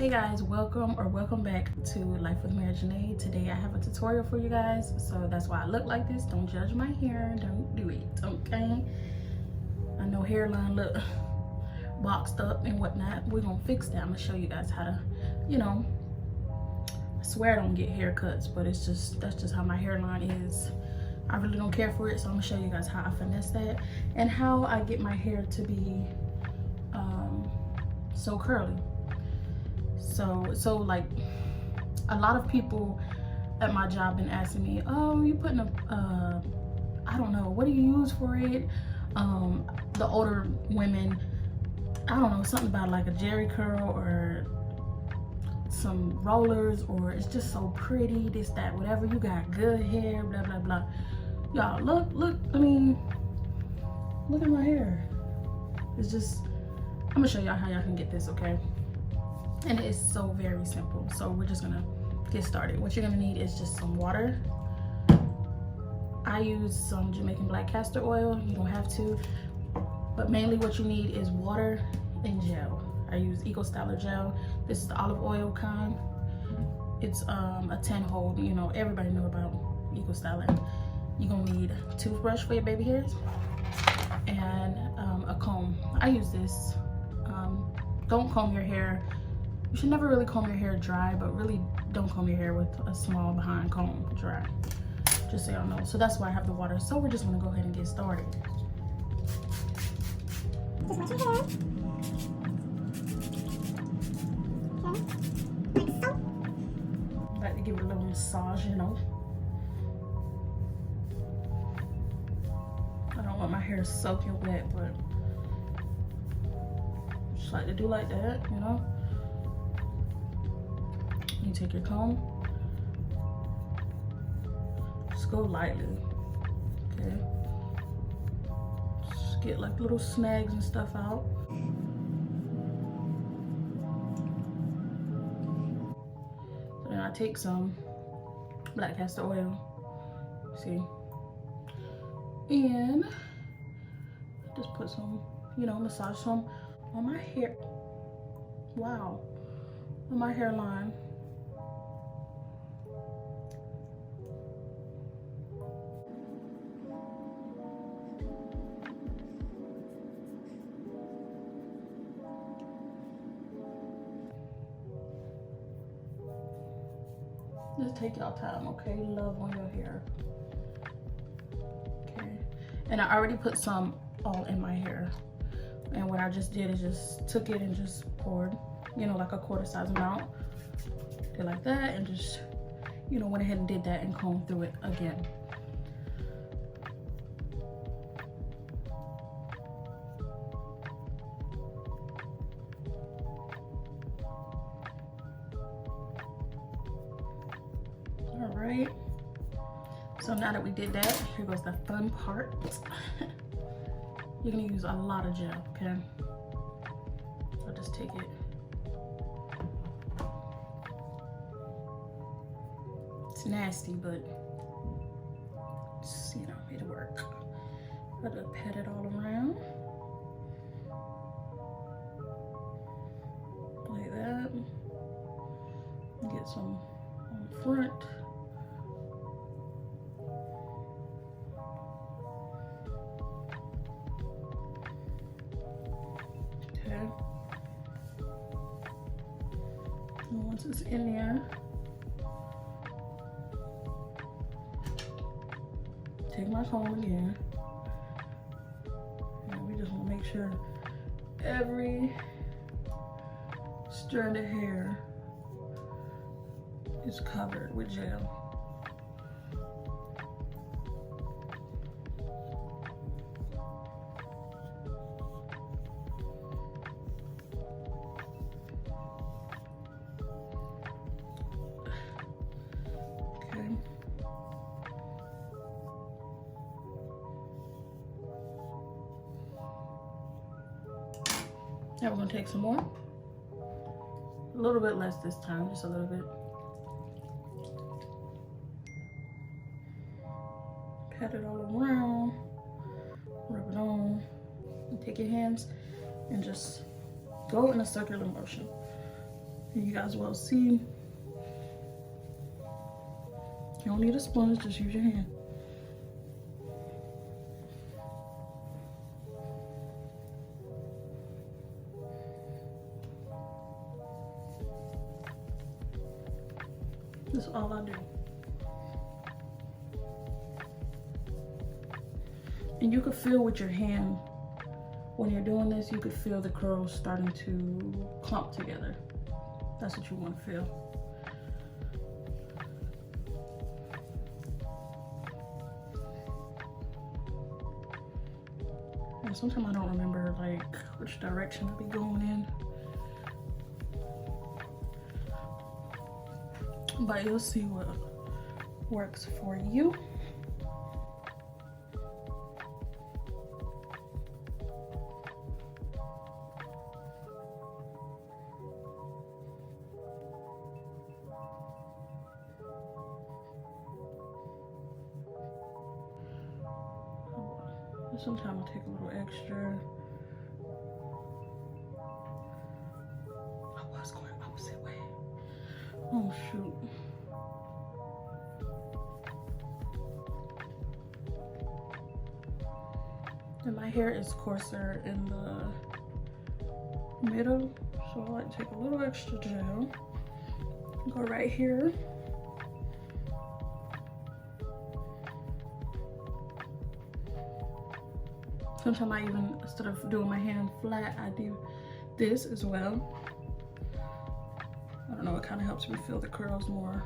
Hey guys, welcome back to Life with Mary Janae. Today I have a tutorial for you guys, so that's why I look like this. Don't judge my hair, don't do it, okay? I know hairline look boxed up and whatnot. We're gonna fix that. I'm gonna show you guys how to, I swear I don't get haircuts, but that's just how my hairline is. I really don't care for it, so I'm gonna show you guys how I finesse that and how I get my hair to be so curly. So like a lot of people at my job been asking me, oh, you putting a I don't know, what do you use for it? The older women, I don't know, something about like a jerry curl or some rollers, or it's just so pretty, this, that, whatever. You got good hair, blah, blah, blah. Y'all, look, I mean, look at my hair. It's just, I'm gonna show y'all how y'all can get this, okay? And it's so very simple. So we're just gonna get started. What you're gonna need is just some water. I use some Jamaican black castor oil. You don't have to, but mainly what you need is water and gel. I use Eco Styler gel. This is the olive oil kind. It's a 10 hold. You know, everybody know about Eco Styler. You're gonna need a toothbrush for your baby hairs and a comb. I use this. Don't comb your hair. You should never really comb your hair dry, but really don't comb your hair with a small behind comb dry. Just so y'all know. So that's why I have the water. So we're just gonna go ahead and get started. Just wash your hair. Okay. Like so. I like to give it a little massage, you know. I don't want my hair soaking wet, but just like to do like that, you know. You take your comb, just go lightly, okay? Just get like little snags and stuff out. So then I take some black castor oil, see? And just put some, massage some on my hair. Wow, on my hairline. Just take y'all time, okay? Love on your hair. Okay. And I already put some all in my hair. And what I just did is just took it and just poured, like a quarter size amount. Did like that and just, went ahead and did that and combed through it again. All right, so now that we did that, here goes the fun part. You're gonna use a lot of gel, okay? So just take it. It's nasty, but it's, it'll work. Gotta pat it all around. Like that. Get some on the front. And once it's in there, take my comb again. And we just want to make sure every strand of hair is covered with gel. Now we're gonna take some more. A little bit less this time, just a little bit. Pat it all around, rub it on, and take your hands and just go in a circular motion. And you guys will see. You don't need a sponge, just use your hand. That's all I do. And you could feel with your hand, when you're doing this, you could feel the curls starting to clump together. That's what you want to feel. And sometimes I don't remember like which direction I'll be going in. But you'll see what works for you. Sometimes I'll take a little extra. I was going opposite way. Oh shoot. And my hair is coarser in the middle, so I like to take a little extra gel. Go right here. Sometimes I even, instead of doing my hand flat, I do this as well. I don't know, it kind of helps me feel the curls more.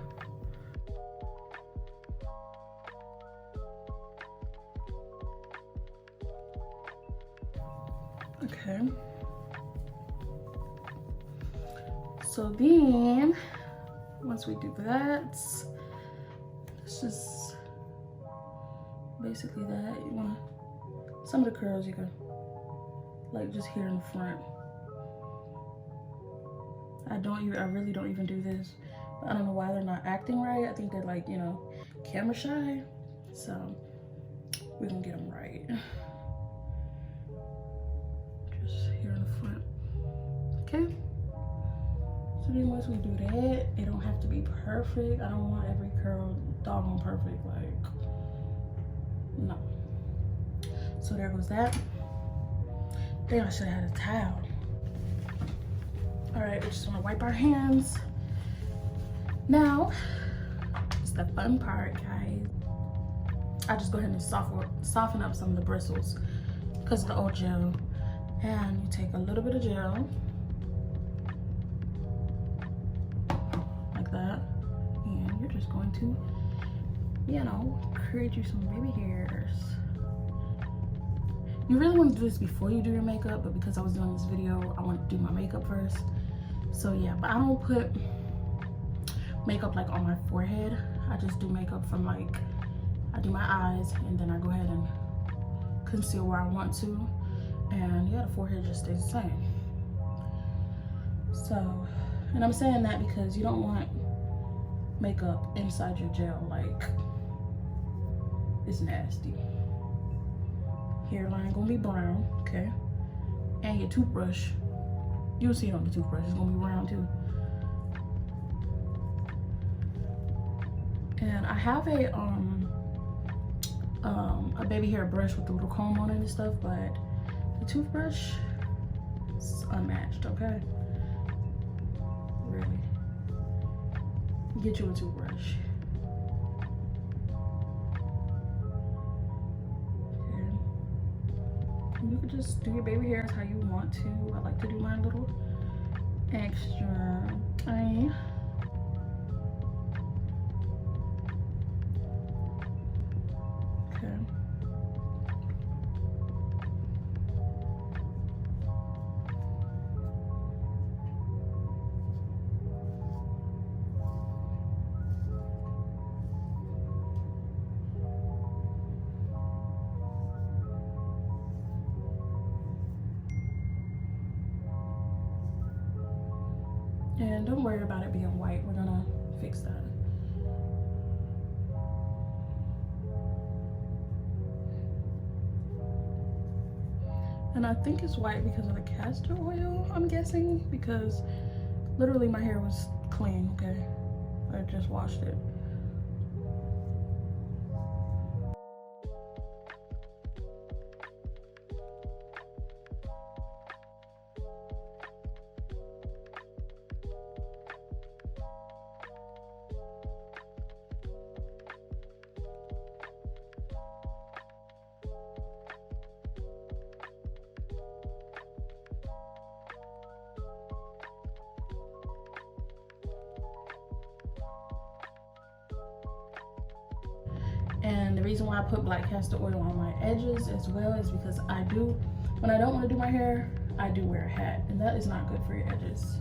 Okay. So then, once we do that, this is basically that. You want to, some of the curls you can, like just here in the front. I really don't even do this. I don't know why they're not acting right. I think they're like, you know, camera shy. So we're gonna get them right. Just here in the front. Okay. So then once we do that, it don't have to be perfect. I don't want every curl doggone perfect, like, no. So there goes that. Then I should have had a towel. All right, we just wanna wipe our hands. Now, it's the fun part, guys. I just go ahead and soften up some of the bristles because of the old gel. And you take a little bit of gel, like that. And you're just going to, you know, create you some baby hairs. You really want to do this before you do your makeup, but because I was doing this video, I want to do my makeup first. So yeah, but I don't put makeup like on my forehead. I just do makeup from like, I do my eyes and then I go ahead and conceal where I want to. And yeah, the forehead just stays the same. So, and I'm saying that because you don't want makeup inside your gel, like, it's nasty. Hairline gonna be brown, okay? And your toothbrush, you'll see it on the toothbrush, it's gonna be brown too. And I have a baby hair brush with a little comb on it and stuff, but the toothbrush is unmatched, okay? Really. Get you a toothbrush. You could just do your baby hairs how you want to. I like to do mine a little extra. Okay. And don't worry about it being white. We're gonna fix that. And I think it's white because of the castor oil, I'm guessing, because Literally, my hair was clean, okay? I just washed it. And the reason why I put black castor oil on my edges as well is because when I don't want to do my hair, I do wear a hat, and that is not good for your edges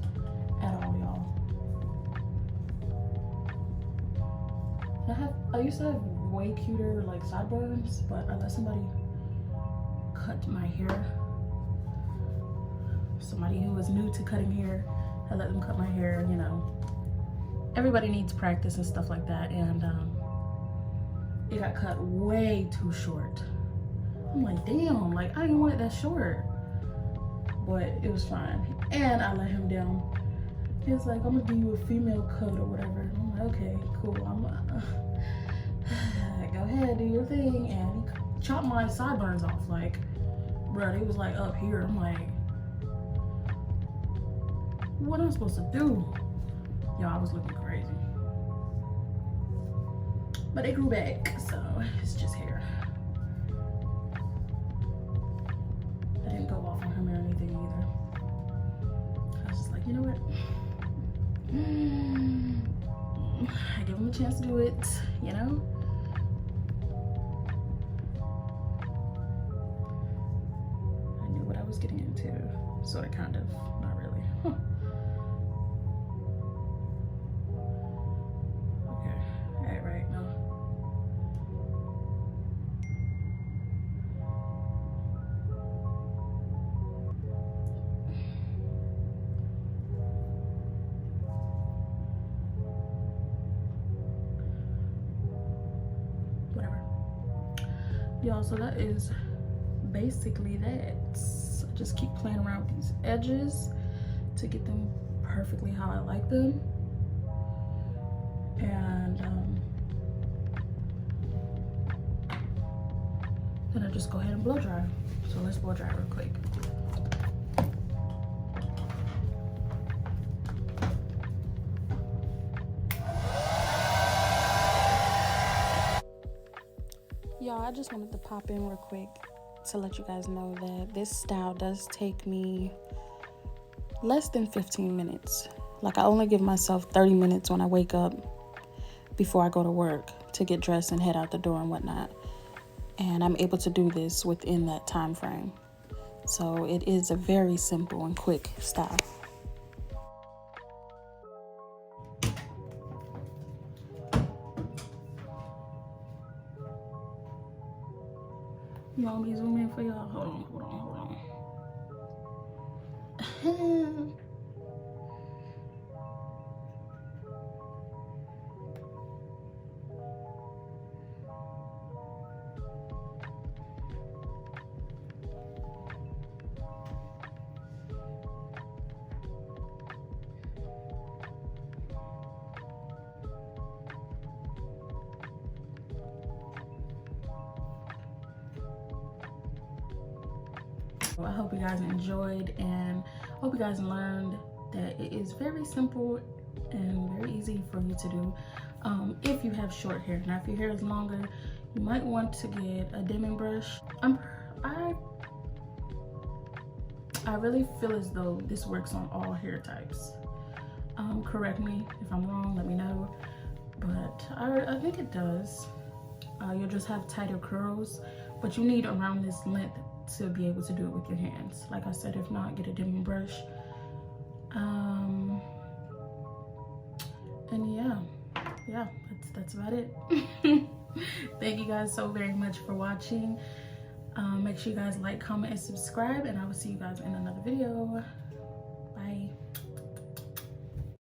at all, y'all. I used to have way cuter like sideburns, but I let somebody cut my hair. Somebody who was new to cutting hair, I let them cut my hair. You know, everybody needs practice and stuff like that, and it got cut way too short. I'm like, damn, like I didn't want it that short, but it was fine. And I let him down. He was like, I'm gonna give you a female cut or whatever. I'm like, okay, cool. Go ahead, do your thing. And he chopped my sideburns off. Like, bro, it was like up here. I'm like, what am I supposed to do? Yo, I was looking crazy. But it grew back, so it's just hair. I didn't go off on him or anything either. I was just like, you know what? I give him a chance to do it, you know? I knew what I was getting into, sort of, kind of, not really. Okay, all right, now. Whatever. Y'all, so that is basically that. I just keep playing around with these edges to get them perfectly how I like them. And then I just go ahead and blow dry. So let's blow dry real quick. Y'all, I just wanted to pop in real quick to let you guys know that this style does take me less than 15 minutes. Like, I only give myself 30 minutes when I wake up before I go to work to get dressed and head out the door and whatnot. And I'm able to do this within that time frame. So it is a very simple and quick style. You want me to zoom in for y'all? Hold on. I hope you guys enjoyed, and hope you guys learned that it is very simple and very easy for you to do if you have short hair. Now, if your hair is longer, you might want to get a dimming brush. I really feel as though this works on all hair types. Correct me if I'm wrong, let me know, but I think it does. You'll just have tighter curls, but you need around this length to be able to do it with your hands. Like I said, if not, get a dimming brush. And yeah, that's about it. Thank you guys so very much for watching. Make sure you guys like, comment, and subscribe, and I will see you guys in another video.